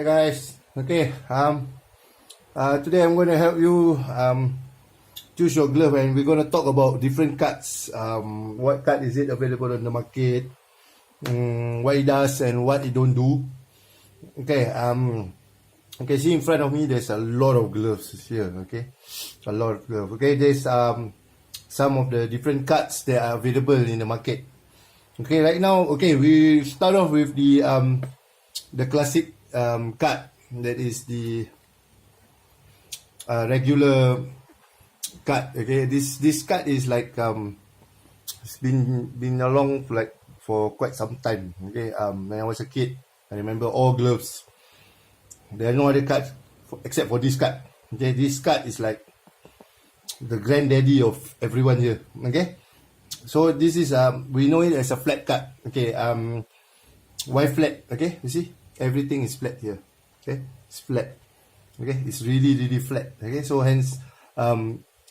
Hey guys, today I'm going to help you choose your glove, and we're going to talk about different cuts. What cut is it available on the market? What it does and what it don't do. Okay, okay. See in front of me, there's a lot of gloves here. Okay, a lot of gloves. Okay, there's some of the different cuts that are available in the market. Okay, right now, okay, we start off with the classic cut, that is the regular cut. Okay, this cut is like it's been along for quite some time. Okay, when I was a kid, I remember all gloves. There are no other cuts except for this cut. Okay, this cut is like the granddaddy of everyone here. Okay, so this is we know it as a flat cut. Okay, why flat? Okay, you see, everything is flat here. Okay, it's flat. Okay, it's really flat. Okay, so hence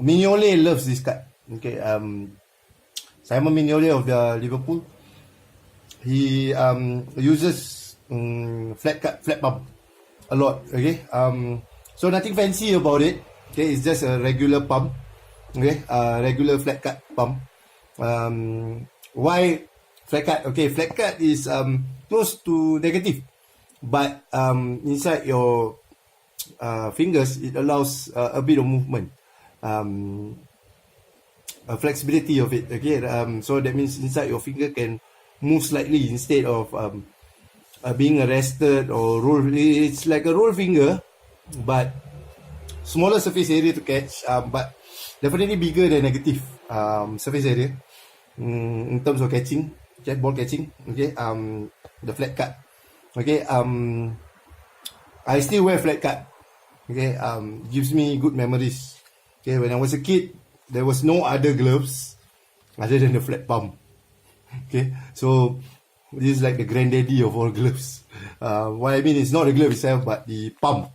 Mignolet loves this cut. Okay, Simon Mignolet of the Liverpool, he uses flat pump a lot. Okay, so nothing fancy about it. Okay, it's just a regular pump. Okay, regular flat cut pump. Why flat cut? Okay, flat cut is close to negative, but inside your fingers, it allows a bit of movement, a flexibility of it. Okay, so that means inside your finger can move slightly instead of being arrested or roll. It's like a roll finger, but smaller surface area to catch, but definitely bigger than negative surface area in terms of catching, ball catching. Okay, the flat cut. Okay, I still wear flat cut. Okay, gives me good memories. Okay, when I was a kid, there was no other gloves other than the flat pump. Okay, so this is like the granddaddy of all gloves. What I mean is not the glove itself, but the pump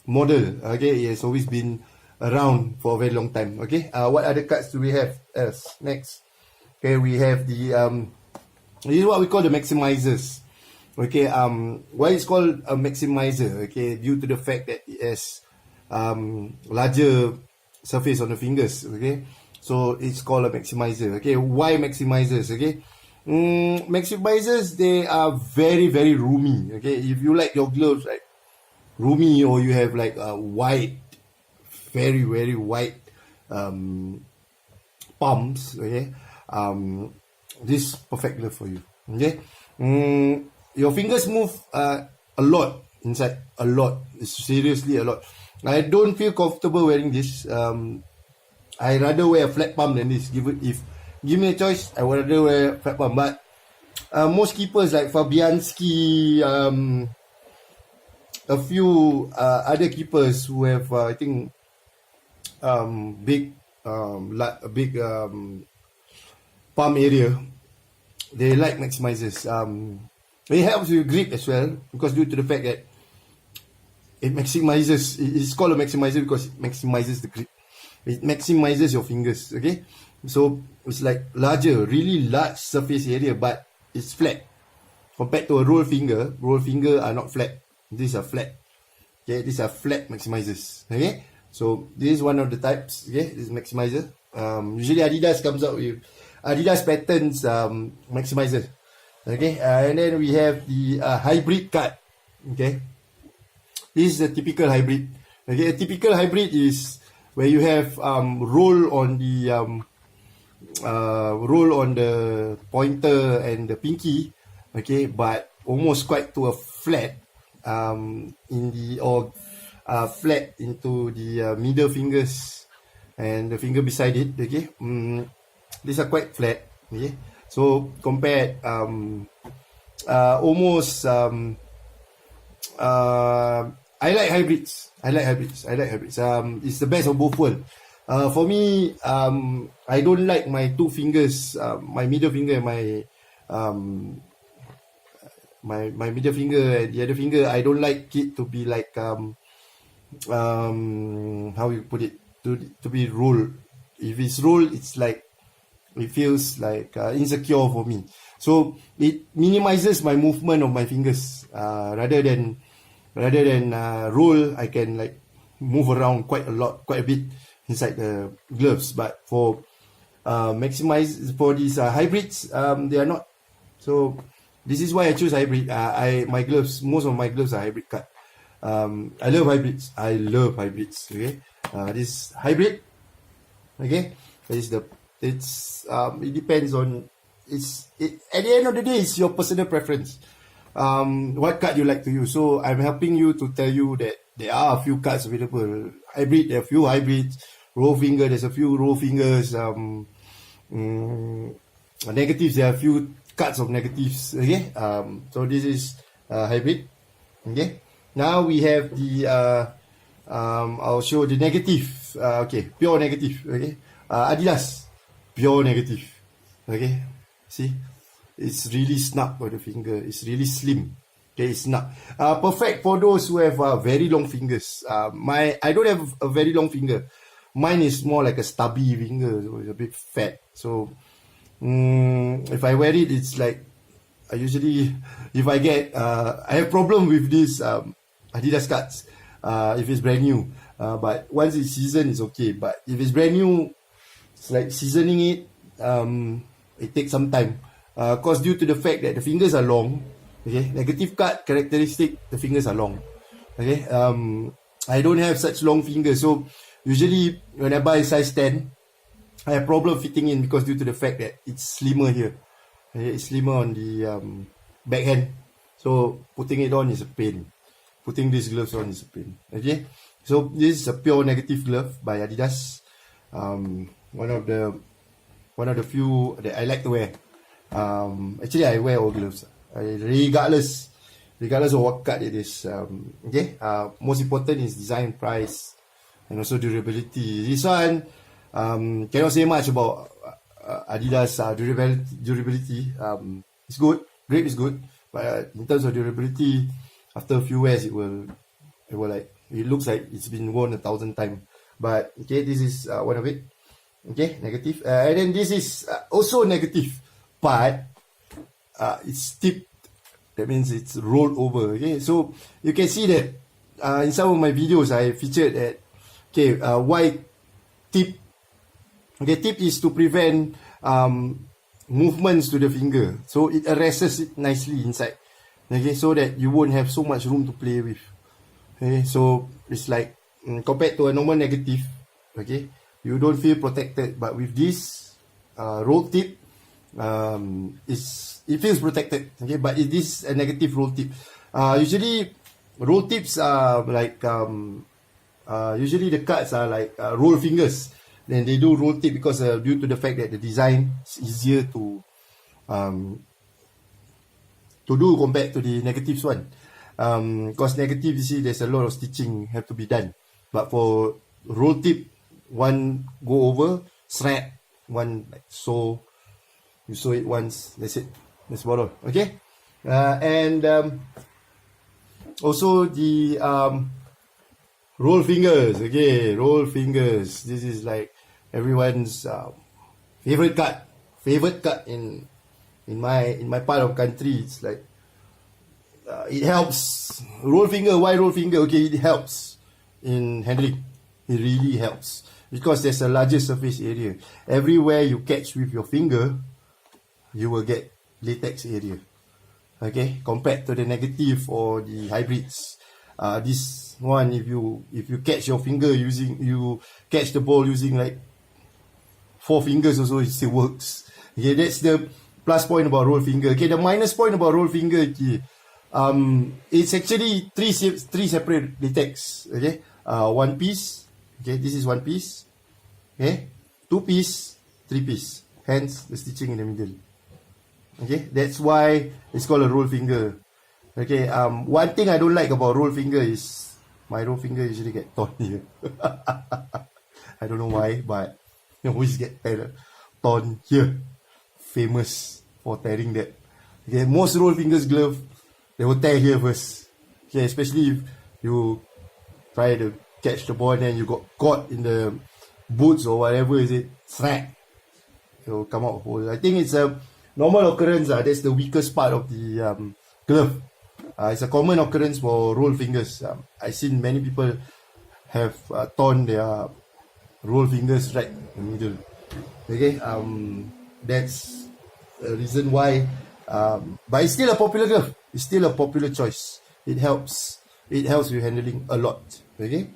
model. Okay, it has always been around for a very long time. Okay, what other cuts do we have as next? Okay, we have the this is what we call the maximizers. Okay, why it's called a maximizer? Okay, due to the fact that it has larger surface on the fingers. Okay, so it's called a maximizer. Okay, why maximizers? Okay, maximizers, they are very roomy. Okay, if you like your gloves like roomy, or you have like a wide, very wide palms. Okay, this perfect glove for you. Okay, your fingers move a lot inside, a lot. It's seriously a lot. I don't feel comfortable wearing this. I rather wear a flat palm than this. Give me a choice, I would rather wear flat palm. But most keepers like Fabianski, a few other keepers who have I think big palm area, they like maximizers. It helps with grip as well, because due to the fact that it maximizes, it's called a maximizer because it maximizes the grip. It maximizes your fingers. Okay, so it's like larger, really large surface area, but it's flat compared to a roll finger. Roll finger are not flat. These are flat. Okay, these are flat maximizers. Okay, so this is one of the types. Okay, this is maximizer. Usually Adidas comes out with Adidas patterns maximizer. Okay, and then we have the hybrid cut. Okay, this is a typical hybrid. Okay, a typical hybrid is where you have roll on the pointer and the pinky. Okay, but almost quite to a flat flat into the middle fingers and the finger beside it. Okay, these are quite flat. Okay, so compared almost I like hybrids. It's the best of both worlds. For me, I don't like my two fingers, my middle finger and my middle finger and the other finger. I don't like it to be like how you put it, to be rolled. If it's rolled, it's like, it feels like insecure for me. So it minimizes my movement of my fingers rather than rather than roll, I can like move around quite a bit inside the gloves. But for maximize for these hybrids, they are not. So this is why I choose hybrid. My gloves, most of my gloves are hybrid cut. I love hybrids. Okay, this hybrid. Okay, it depends on at the end of the day, it's your personal preference. What card you like to use. So I'm helping you to tell you that there are a few cards available. Hybrid, there are a few hybrids. Roll finger, there's a few roll fingers. Negatives, there are a few cards of negatives. Okay, so this is hybrid. Okay, now we have the I'll show the negative. Okay, pure negative. Okay, Adidas, pure negative. Okay, see, it's really snug for the finger. It's really slim. Okay, it's snug. Perfect for those who have very long fingers. I don't have a very long finger. Mine is more like a stubby finger, so it's a bit fat. So if I wear it, it's like I usually, if I get, I have problem with this Adidas cards if it's brand new. But once it's seasoned, it's okay. But if it's brand new, it's like seasoning it. It takes some time. Cause due to the fact that the fingers are long. Okay, negative card characteristic, the fingers are long. Okay, I don't have such long fingers, so usually when I buy size 10, I have problem fitting in because due to the fact that it's slimmer here. Okay, it's slimmer on the backhand, so putting it on is a pain. Putting these gloves on is a pain. Okay, so this is a pure negative glove by Adidas. One of the few that I like to wear. Actually, I wear all gloves. Regardless of what cut it is. Okay. Most important is design, price, and also durability. This one, cannot say much about Adidas durability. It's good. Grip is good, but in terms of durability, after a few wears, it looks like it's been worn 1,000 times. But okay, this is one of it. Okay, negative. And then this is also negative, but it's tipped. That means it's rolled over. Okay, so you can see that in some of my videos I featured that why tip. Okay, tip is to prevent movements to the finger, so it arrests it nicely inside. Okay, so that you won't have so much room to play with. Okay, so it's like compared to a normal negative. Okay, you don't feel protected, but with this roll tip, it feels protected. Okay, but it is a negative roll tip. Usually roll tips are like usually the cards are like roll fingers. Then they do roll tip because due to the fact that the design is easier to do compared to the negatives one. Because negative, you see, there's a lot of stitching have to be done. But for roll tip, one go over, snap, one like so. You sew it once, that's it. That's about all. Okay? And also the roll fingers. Okay, roll fingers. This is like everyone's favorite cut. Favorite cut in my part of country. It's like it helps. Roll finger. Why roll finger? Okay, it helps in handling. It really helps because there's a larger surface area. Everywhere you catch with your finger, you will get latex area. Okay, compared to the negative or the hybrids. This one, if you catch your finger you catch the ball using like 4 fingers also, it still works. Okay, that's the plus point about roll finger. Okay, the minus point about roll finger, it's actually three separate latex. Okay, one piece. Okay, this is one piece. Okay, 2 piece, 3 piece. Hence the stitching in the middle. Okay, that's why it's called a roll finger. Okay, one thing I don't like about roll finger is my roll finger usually get torn here. I don't know why, but you always get torn here. Famous for tearing that. Okay, most roll fingers glove, they will tear here first. Okay, especially if you try to catch the ball and then you got caught in the boots or whatever is it, snap. It will come out whole. I think it's a normal occurrence. That's the weakest part of the glove. It's a common occurrence for roll fingers. I've seen many people have torn their roll fingers right in the middle. Okay, that's a reason why. But it's still a popular glove. It's still a popular choice. It helps. It helps with handling a lot. Okay.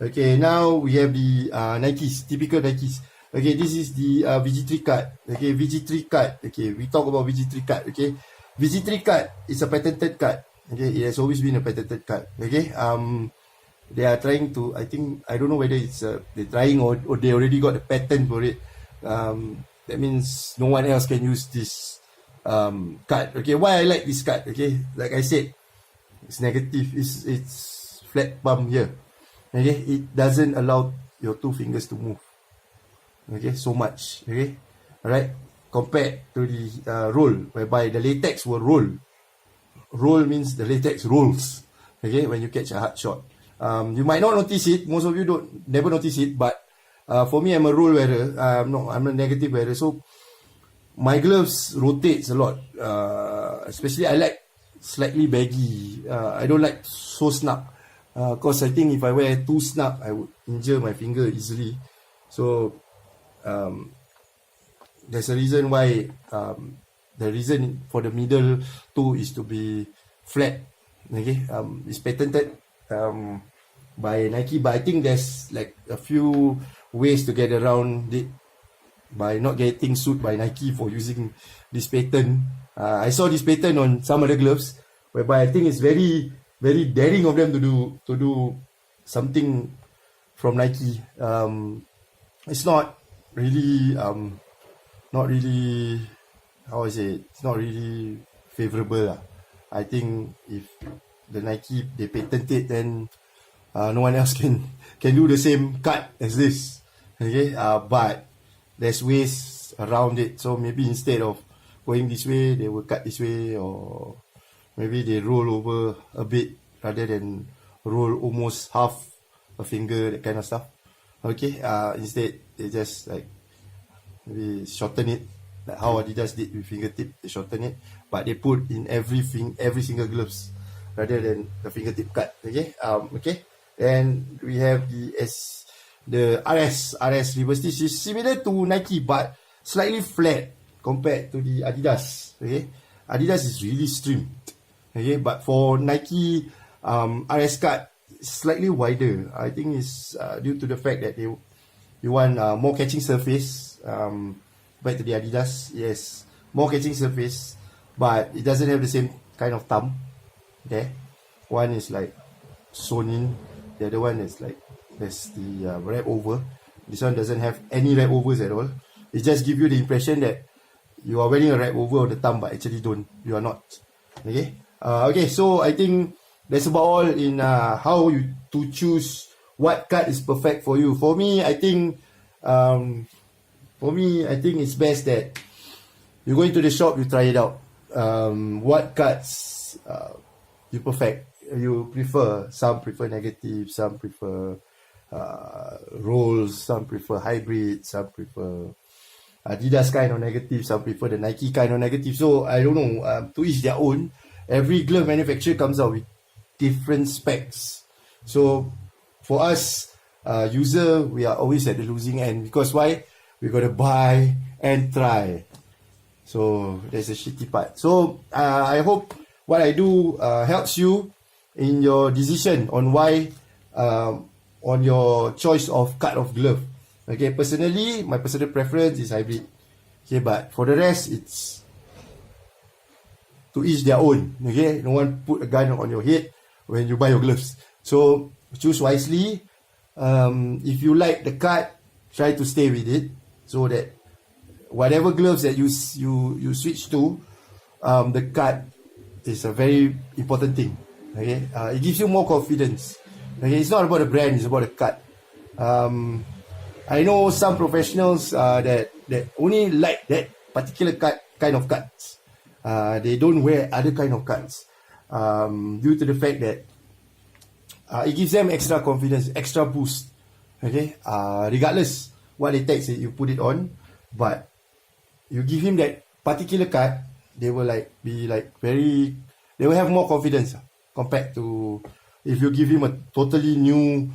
Okay. Now we have the Nikes, typical Nikes. Okay, this is the VG3 card. Okay, VG3 card. Okay, we talk about VG3 card. Okay, VG3 card is a patented card. Okay, it has always been a patented card. Okay, they are trying to. I don't know whether it's they're trying or they already got a patent for it. That means no one else can use this card. Okay, why I like this card? Okay, like I said, it's negative. It's flat palm here. Okay, it doesn't allow your two fingers to move. Okay, so much. Okay, alright. Compared to the roll, whereby the latex will roll. Roll means the latex rolls. Okay, when you catch a hard shot. You might not notice it. Most of you never notice it. But for me, I'm a roll wearer. I'm a negative wearer. So my gloves rotates a lot. Especially I like slightly baggy. I don't like so snug. Cause I think if I wear too snug, I would injure my finger easily. So there's a reason why the reason for the middle toe is to be flat. Okay, it's patented by Nike, but I think there's like a few ways to get around it by not getting sued by Nike for using this patent. I saw this patent on some other gloves, whereby I think it's very, very daring of them to do something from Nike. It's not really how I say it, it's not really favorable. I think if the Nike they patent it, then no one else can do the same cut as this. Okay, but there's ways around it. So maybe instead of going this way, they will cut this way, or maybe they roll over a bit rather than roll almost half a finger, that kind of stuff. Okay, instead they just like maybe shorten it, like how Adidas did with fingertip. They shorten it, but they put in every single gloves rather than the fingertip cut. Okay, okay. And we have the RS reverse stitch is similar to Nike but slightly flat compared to the Adidas. Okay, Adidas is really trimmed. Okay, but for Nike RS cut slightly wider. I think it's due to the fact that you want more catching surface. Back to the Adidas, yes, more catching surface, but it doesn't have the same kind of thumb there. One is like sewn in, the other one is like there's the wrap over. This one doesn't have any wrap overs at all. It just gives you the impression that you are wearing a wrap over on the thumb, but actually you are not. Okay, okay. So I think that's about all in how you to choose what cut is perfect for you. For me, I think it's best that you go into the shop, you try it out. What cuts you prefer. Some prefer negative, some prefer rolls, some prefer hybrid, some prefer Adidas kind of negative, some prefer the Nike kind of negative. So I don't know, to each their own. Every glove manufacturer comes out with different specs. So for us user, we are always at the losing end, because why? We gotta buy and try. So that's a shitty part. So I hope what I do helps you in your decision on why on your choice of cut of glove. Okay, personally, my personal preference is hybrid. Okay, but for the rest, it's to each their own. Okay, no one put a gun on your head when you buy your gloves. So choose wisely. If you like the cut, try to stay with it, so that whatever gloves that you switch to, the cut is a very important thing. Okay, it gives you more confidence. Okay, it's not about the brand, it's about the cut. I know some professionals that only like that particular kind of cuts. They don't wear other kind of cuts due to the fact that it gives them extra confidence, extra boost. Okay, regardless what it takes, you put it on, but you give him that particular cut, they will be very they will have more confidence compared to if you give him a totally new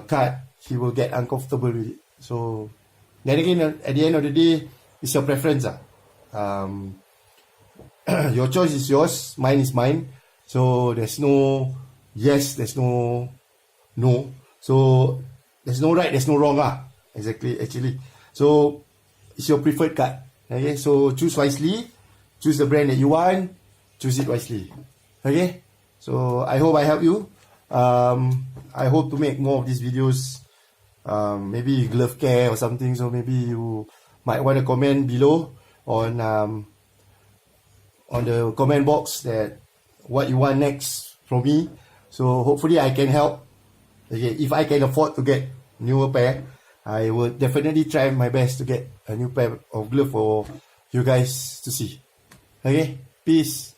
card, he will get uncomfortable with it. So then again, at the end of the day, it's your preference. Your choice is yours, mine is mine. So there's no yes, there's no no. So there's no right, there's no wrong. Exactly, actually. So it's your preferred card. Okay, so choose wisely, choose the brand that you want, choose it wisely. Okay, so I hope I help you. I hope to make more of these videos. Maybe glove care or something. So maybe you might want to comment below on the comment box that what you want next from me. So hopefully I can help. Okay, if I can afford to get newer pair, I will definitely try my best to get a new pair of glove for you guys to see. Okay, peace.